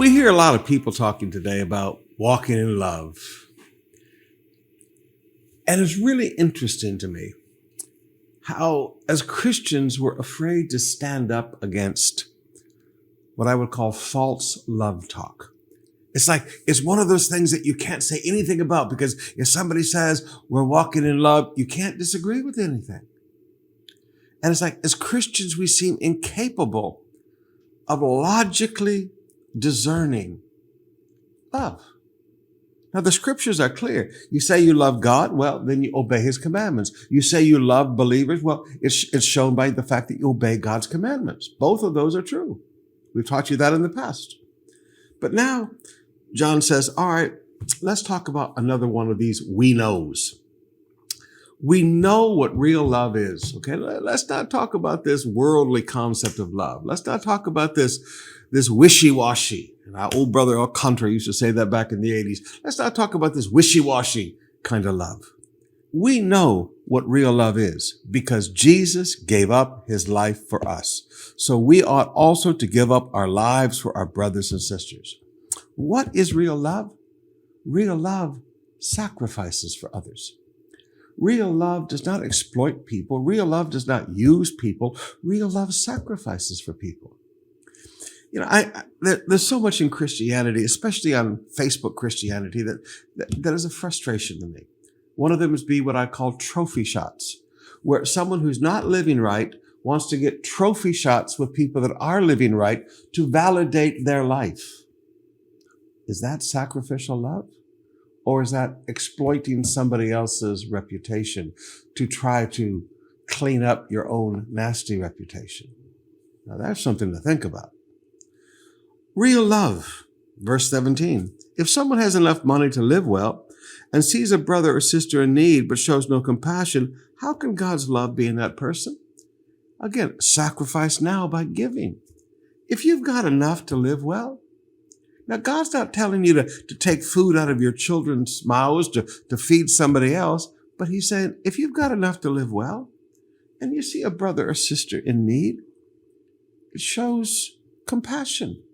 We hear a lot of people talking today about walking in love. And it's really interesting to me how, as Christians, we're afraid to stand up against what I would call false love talk. It's like, it's one of those things that you can't say anything about, because if somebody says we're walking in love, you can't disagree with anything. And it's like, as Christians, we seem incapable of logically discerning love. Now, the scriptures are clear. You say you love God, well, then you obey his commandments. You say you love believers, well, it's shown by the fact that you obey God's commandments. Both of those are true. We've taught you that in the past. But now, John says, all right, let's talk about another one of these we knows. We know what real love is, okay? Let's not talk about this worldly concept of love. Let's not talk about this wishy-washy. And our old brother Alcantara used to say that back in the 80s. Let's not talk about this wishy-washy kind of love. We know what real love is because Jesus gave up his life for us. So we ought also to give up our lives for our brothers and sisters. What is real love? Real love sacrifices for others. Real love does not exploit people. Real love does not use people. Real love sacrifices for people. You know, there's so much in Christianity, especially on Facebook Christianity, that is a frustration to me. One of them is what I call trophy shots, where someone who's not living right wants to get trophy shots with people that are living right to validate their life. Is that sacrificial love? Or is that exploiting somebody else's reputation to try to clean up your own nasty reputation? Now that's something to think about. Real love, verse 17. If someone has enough money to live well and sees a brother or sister in need but shows no compassion, how can God's love be in that person? Again, sacrifice now by giving. If you've got enough to live well, now, God's not telling you to take food out of your children's mouths to feed somebody else, but he's saying, if you've got enough to live well and you see a brother or sister in need, it shows compassion.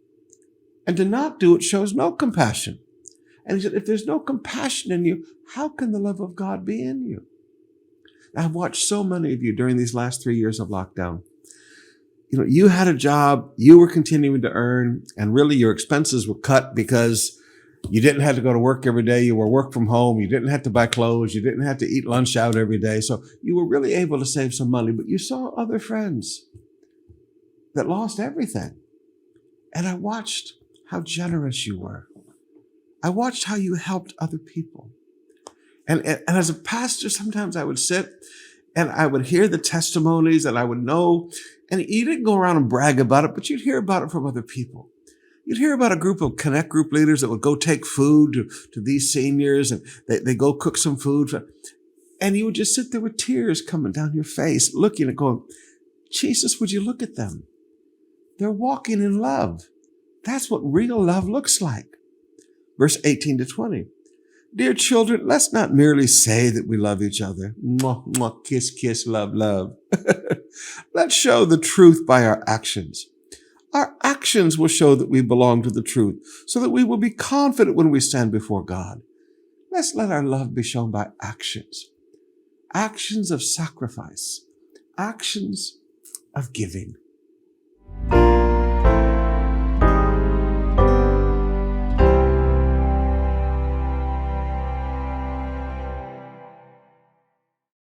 And to not do it shows no compassion. And he said, if there's no compassion in you, how can the love of God be in you? I've watched so many of you during these last 3 years of lockdown. You know, you had a job, you were continuing to earn, and really your expenses were cut because you didn't have to go to work every day. You were work from home. You didn't have to buy clothes. You didn't have to eat lunch out every day. So you were really able to save some money, but you saw other friends that lost everything. And I watched how generous you were. I watched how you helped other people. And as a pastor, sometimes I would sit and I would hear the testimonies and I would know. And you didn't go around and brag about it, but you'd hear about it from other people. You'd hear about a group of Connect group leaders that would go take food to these seniors, and they go cook some food. And you would just sit there with tears coming down your face, looking and going, Jesus, would you look at them? They're walking in love. That's what real love looks like. Verse 18 to 20. Dear children, let's not merely say that we love each other. Mwah, mwah, kiss, kiss, love, love. Let's show the truth by our actions. Our actions will show that we belong to the truth, so that we will be confident when we stand before God. Let's let our love be shown by actions. Actions of sacrifice. Actions of giving.